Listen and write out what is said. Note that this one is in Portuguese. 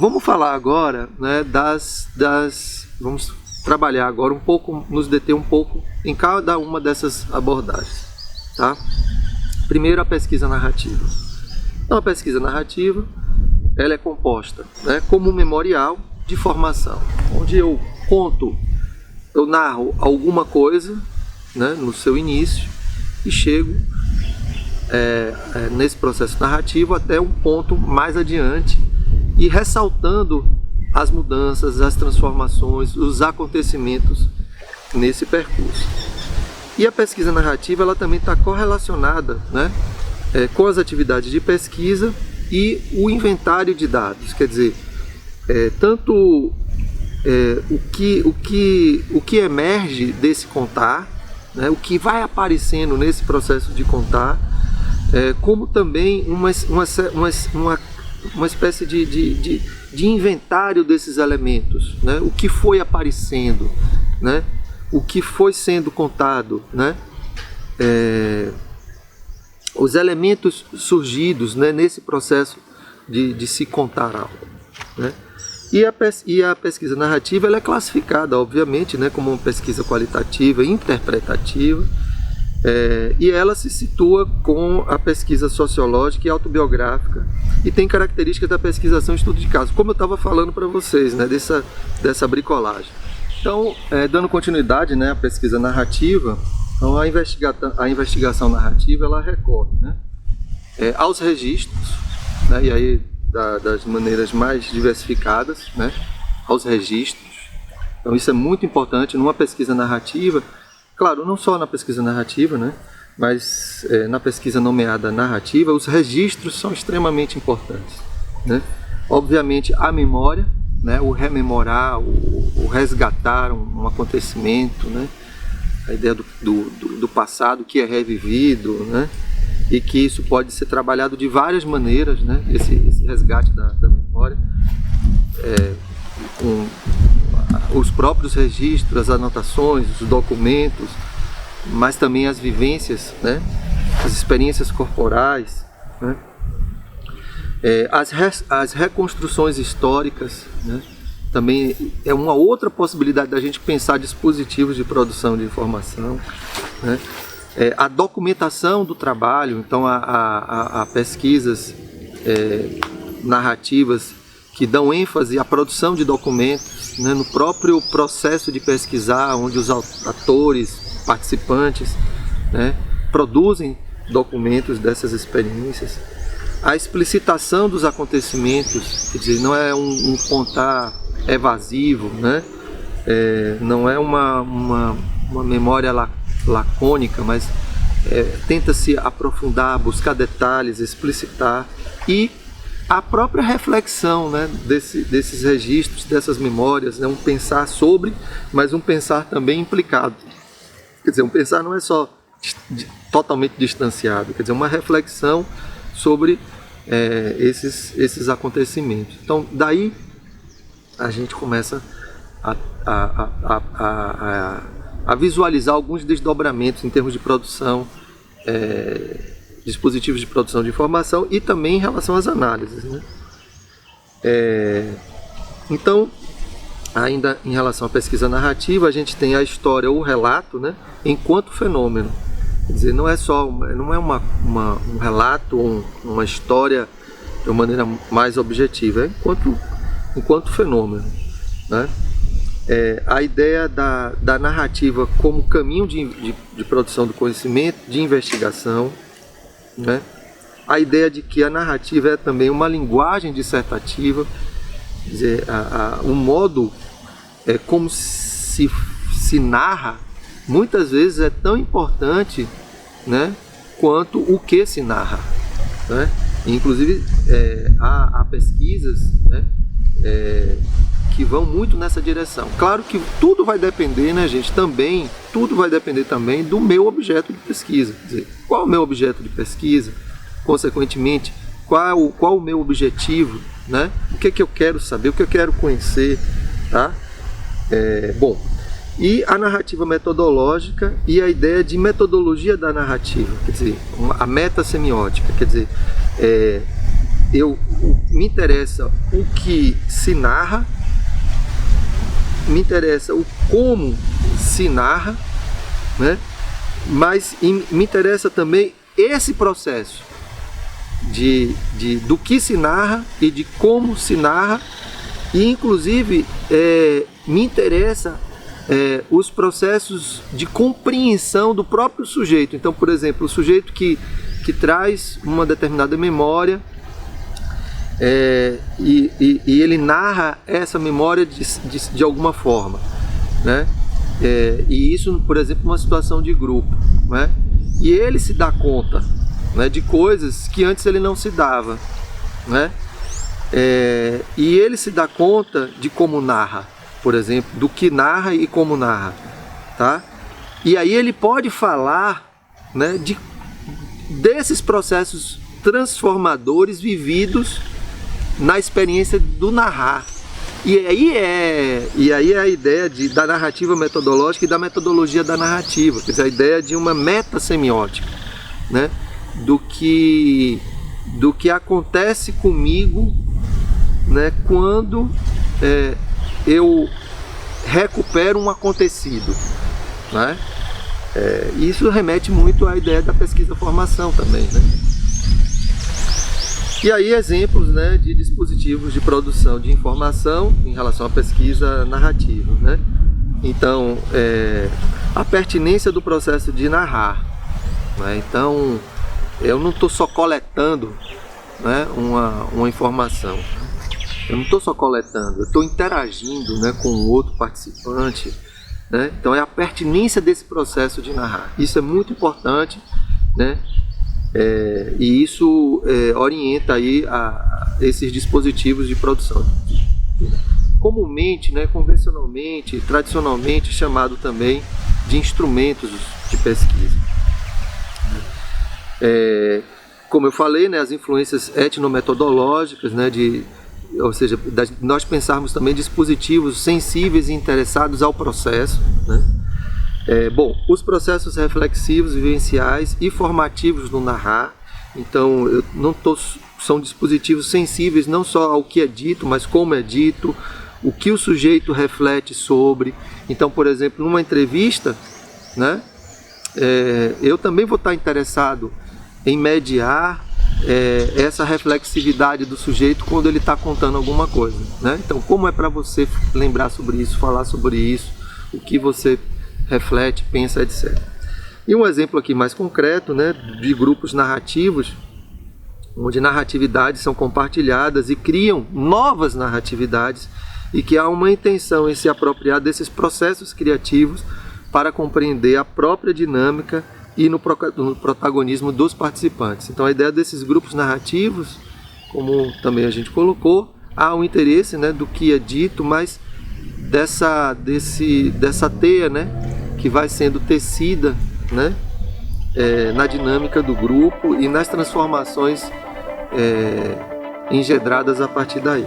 vamos falar agora, né, vamos trabalhar agora um pouco, nos deter um pouco em cada uma dessas abordagens, tá? Primeiro, a pesquisa narrativa. Então, a pesquisa narrativa, ela é composta, né, como um memorial de formação, onde eu narro alguma coisa, né, no seu início e chego nesse processo narrativo até um ponto mais adiante e ressaltando as mudanças, as transformações, os acontecimentos nesse percurso. E a pesquisa narrativa, ela também está correlacionada, né, com as atividades de pesquisa e o inventário de dados, quer dizer, tanto o que emerge desse contar, né, o que vai aparecendo nesse processo de contar, como também uma espécie de inventário desses elementos, né, o que foi aparecendo, né, o que foi sendo contado, né, os elementos surgidos, né, nesse processo de se contar algo, né. E a pesquisa narrativa, ela é classificada, obviamente, né, como uma pesquisa qualitativa e interpretativa, e ela se situa com a pesquisa sociológica e autobiográfica e tem características da pesquisação e estudo de caso, como eu estava falando para vocês, né, dessa bricolagem. Então, dando continuidade, né, à pesquisa narrativa, então a investigação narrativa, ela recorre, né, aos registros, né, e aí das maneiras mais diversificadas, né, aos registros. Então isso é muito importante numa pesquisa narrativa, claro, não só na pesquisa narrativa, né, mas na pesquisa nomeada narrativa, os registros são extremamente importantes, né. Obviamente a memória, né, o rememorar, o resgatar um acontecimento, né, a ideia do passado que é revivido, né, e que isso pode ser trabalhado de várias maneiras, né, esse resgate da memória, com os próprios registros, as anotações, os documentos, mas também as vivências, né, as experiências corporais, né, as reconstruções históricas, né, também é uma outra possibilidade da gente pensar dispositivos de produção de informação, né. A documentação do trabalho, então há pesquisas narrativas que dão ênfase à produção de documentos, né, no próprio processo de pesquisar, onde os atores, participantes, né, produzem documentos dessas experiências. A explicitação dos acontecimentos, quer dizer, não é um contar evasivo, né, não é uma memória lacônica, mas tenta-se aprofundar, buscar detalhes, explicitar, e a própria reflexão, né, desses registros, dessas memórias, né, um pensar sobre, mas um pensar também implicado. Quer dizer, um pensar não é só totalmente distanciado, quer dizer, uma reflexão sobre esses acontecimentos. Então, daí a gente começa a visualizar alguns desdobramentos em termos de produção, dispositivos de produção de informação e também em relação às análises, né? Então, ainda em relação à pesquisa narrativa, a gente tem a história ou o relato, né, enquanto fenômeno. Quer dizer, não é um relato ou uma história de uma maneira mais objetiva, enquanto fenômeno, né? A ideia da narrativa como caminho de produção do conhecimento, de investigação, né? A ideia de que a narrativa é também uma linguagem dissertativa, quer dizer, o modo como se narra, muitas vezes é tão importante, né, quanto o que se narra, né? Inclusive há pesquisas, né, que vão muito nessa direção. Claro que tudo vai depender, né, gente, tudo vai depender também do meu objeto de pesquisa. Quer dizer, qual é o meu objeto de pesquisa? Consequentemente, qual o meu objetivo, né? O que é que eu quero saber, o que eu quero conhecer, tá? Bom, e a narrativa metodológica e a ideia de metodologia da narrativa, quer dizer, a metasemiótica, quer dizer, me interessa o que se narra, me interessa o como se narra, né? Mas me interessa também esse processo do que se narra e de como se narra, e inclusive me interessa os processos de compreensão do próprio sujeito. Então, por exemplo, o sujeito que traz uma determinada memória e ele narra essa memória de alguma forma, né? E isso, por exemplo, numa situação de grupo, né? E ele se dá conta, né, de coisas que antes ele não se dava, né? E ele se dá conta de como narra, por exemplo, do que narra e como narra, tá? E aí ele pode falar, né, desses processos transformadores vividos na experiência do narrar. E aí é a ideia da narrativa metodológica e da metodologia da narrativa, quer dizer, a ideia de uma metasemiótica, né? Do que acontece comigo, né, quando eu recupero um acontecido, né? Isso remete muito à ideia da pesquisa-formação também, né? E aí exemplos, né, de dispositivos de produção de informação em relação à pesquisa narrativa, né? Então, a pertinência do processo de narrar, né? Então, eu não estou só coletando, né, uma informação, eu não estou só coletando, eu estou interagindo, né, com o outro participante, né? Então é a pertinência desse processo de narrar, isso é muito importante, né? E isso orienta aí a esses dispositivos de produção, comumente, né, convencionalmente, tradicionalmente chamado também de instrumentos de pesquisa. Como eu falei, né, as influências etnometodológicas, né, ou seja, nós pensarmos também dispositivos sensíveis e interessados ao processo, né? Bom, os processos reflexivos, vivenciais e formativos no narrar. Então, são dispositivos sensíveis não só ao que é dito, mas como é dito, o que o sujeito reflete sobre. Então, por exemplo, numa entrevista, né, eu também vou estar interessado em mediar essa reflexividade do sujeito quando ele está contando alguma coisa, né? Então, como é para você lembrar sobre isso, falar sobre isso, o que você reflete, pensa, etc. E um exemplo aqui mais concreto, né, de grupos narrativos, onde narratividades são compartilhadas e criam novas narratividades, e que há uma intenção em se apropriar desses processos criativos para compreender a própria dinâmica e no protagonismo dos participantes. Então a ideia desses grupos narrativos, como também a gente colocou, há um interesse, né, do que é dito, mas dessa teia, né, que vai sendo tecida, né, na dinâmica do grupo e nas transformações engendradas a partir daí.